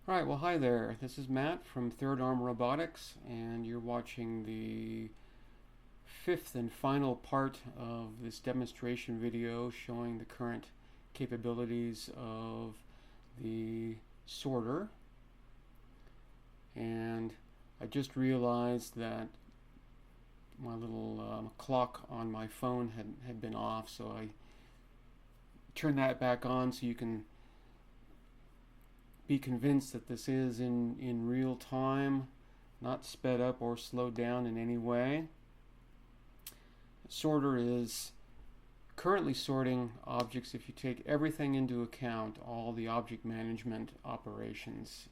All right, well, hi there. This is Matt from Robotics, and you're watching the fifth and final part of this demonstration video showing the current capabilities of the sorter. And I just realized that my little clock on my phone had been off, so I turned that back on so you can be convinced that this is in real time, not sped up or slowed down in any way. Sorter is currently sorting objects if you take everything into account, all the object management operations.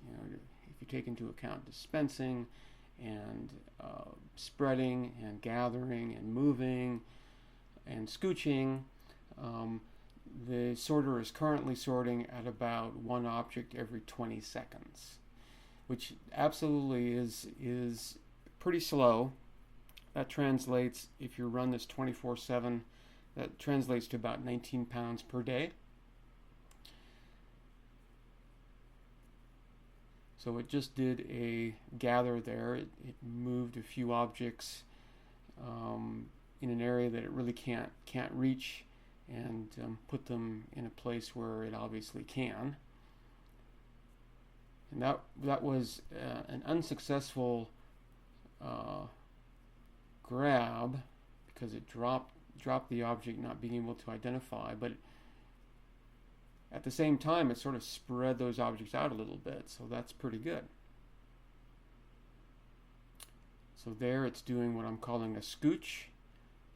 If you take into account dispensing and spreading and gathering and moving and scooching, the sorter is currently sorting at about one object every 20 seconds, which absolutely is pretty slow. That translates, if you run this 24/7, that translates to about 19 pounds per day. So it just did a gather there. It moved a few objects in an area that it really can't reach, and put them in a place where it obviously can. And that was an unsuccessful grab because it dropped the object, not being able to identify, but at the same time it sort of spread those objects out a little bit, so that's pretty good. So there it's doing what I'm calling a scooch.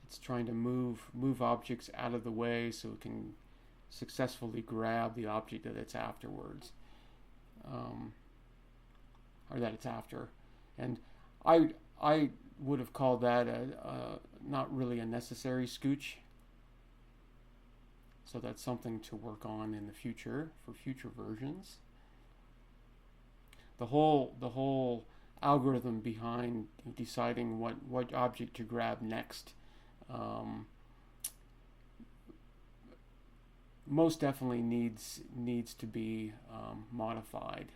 It's trying to move objects out of the way so it can successfully grab the object that it's afterwards, or that it's after. And I would have called that not really a necessary scooch. So that's something to work on in the future for future versions. The whole algorithm behind deciding what object to grab next most definitely needs to be modified,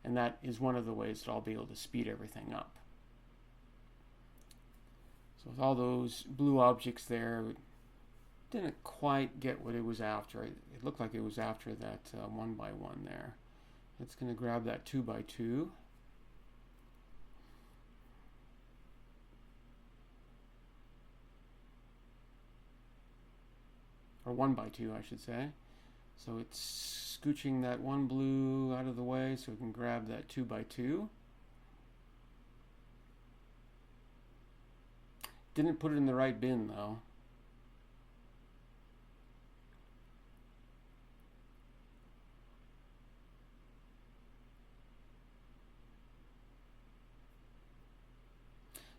and that is one of the ways that I'll be able to speed everything up. So with all those blue objects there, it didn't quite get what it was after. It looked like it was after that 1x1 there. It's going to grab that 2x2. Or 1x2, I should say. So it's scooching that one blue out of the way so we can grab that 2x2. Didn't put it in the right bin though.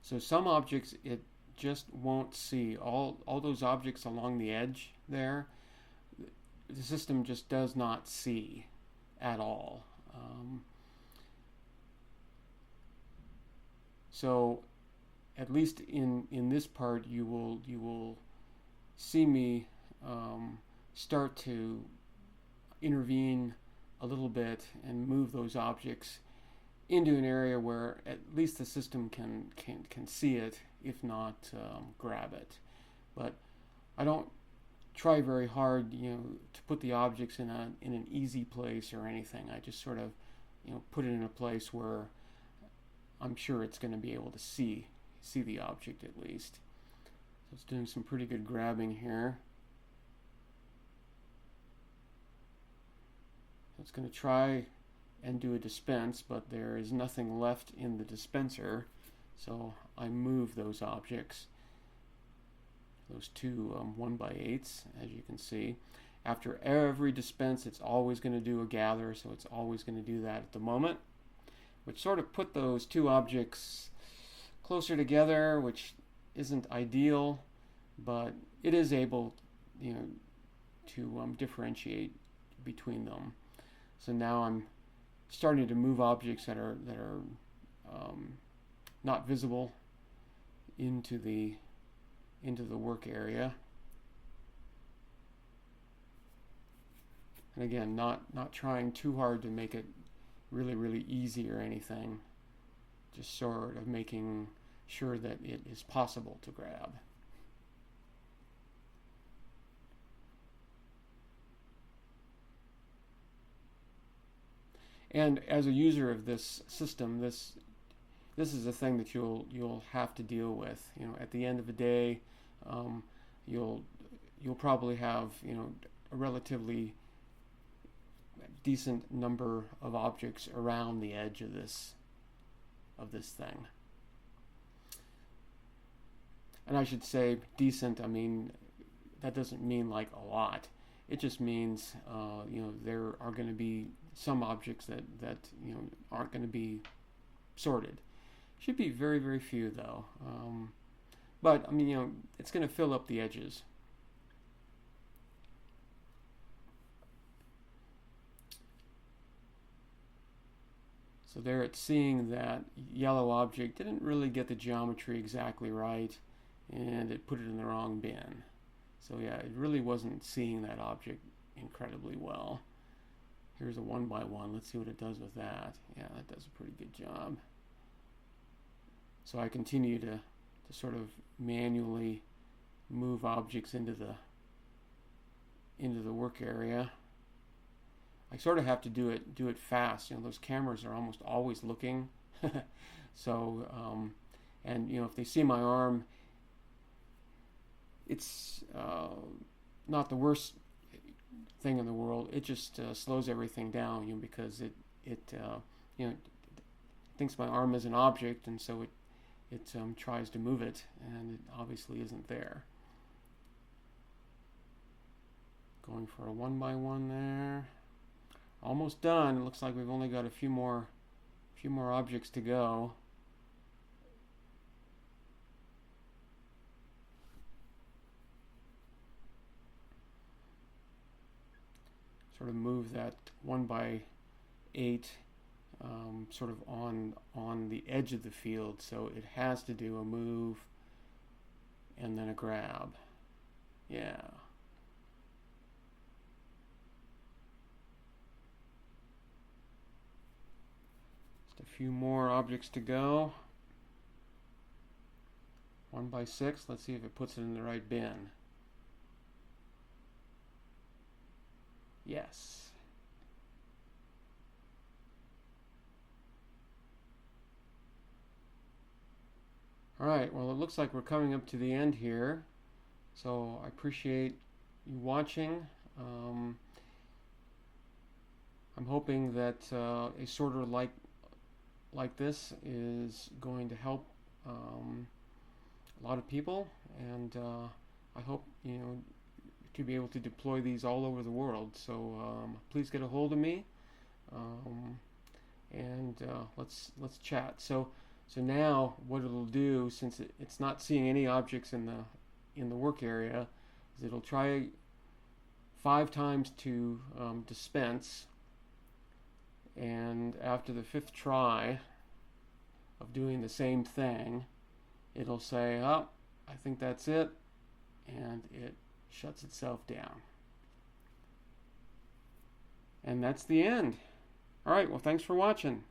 So some objects it just won't see. All those objects along the edge there, the system just does not see at all. So at least in this part you will see me start to intervene a little bit and move those objects into an area where at least the system can see it, if not grab it. But I don't try very hard, to put the objects in an easy place or anything. I just sort of, put it in a place where I'm sure it's going to be able to see the object at least. So it's doing some pretty good grabbing here. So it's going to try and do a dispense, but there is nothing left in the dispenser, so I move those objects, those two 1x8s, as you can see. After every dispense it's always going to do a gather, so it's always going to do that at the moment, which sort of put those two objects closer together, which isn't ideal, but it is able to differentiate between them. So now I'm starting to move objects that are not visible into the work area. And again, not trying too hard to make it really, really easy or anything. Just sort of making sure that it is possible to grab. And as a user of this system, this is a thing that you'll have to deal with. You know, at the end of the day, um, you'll probably have, you know, a relatively decent number of objects around the edge of this thing. And I should say decent. I mean, that doesn't mean like a lot. It just means you know, there are going to be some objects that you know, aren't going to be sorted. Should be very, very few though. But I mean, you know, it's going to fill up the edges. So there it's seeing that yellow object didn't really get the geometry exactly right, and it put it in the wrong bin. So yeah, it really wasn't seeing that object incredibly well. Here's a 1x1. Let's see what it does with that. Yeah, that does a pretty good job. So I continue to sort of manually move objects into the work area. I sort of have to do it fast. You know, those cameras are almost always looking. So, and you know, if they see my arm, it's not the worst thing in the world. It just slows everything down, you know, because it you know, thinks my arm is an object, and so it tries to move it, and it obviously isn't there. Going for a 1x1 there. Almost done. It looks like we've only got a few more objects to go. Sort of move that 1x8 sort of on the edge of the field, so it has to do a move and then a grab. Yeah. A few more objects to go. 1x6. Let's see if it puts it in the right bin. Yes. Alright, well, it looks like we're coming up to the end here. So I appreciate you watching. I'm hoping that a sorter like this is going to help a lot of people, and I hope, you know, to be able to deploy these all over the world. So please get a hold of me, and let's chat. So now what it'll do, since it's not seeing any objects in the work area, is it'll try 5 times to dispense. And after the 5th try of doing the same thing, it'll say, oh, I think that's it, and it shuts itself down. And that's the end. All right, well, thanks for watching.